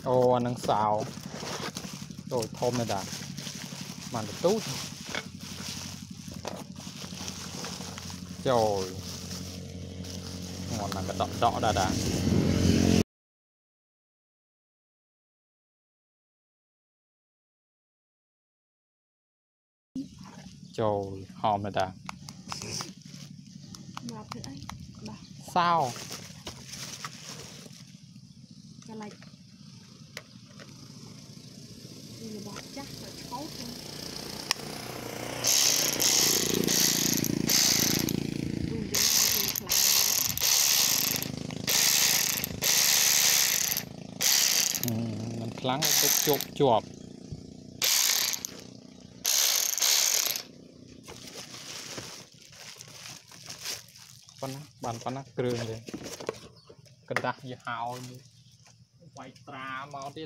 ô anh đang xào rồi thơm này đã màn được tốt trời ngon là cái đỏ đã trời hòm này đã saoมันครั้งก็จวบปนักบันปนักเกลือเลยกระดาษยาวไว้ตรามาดิ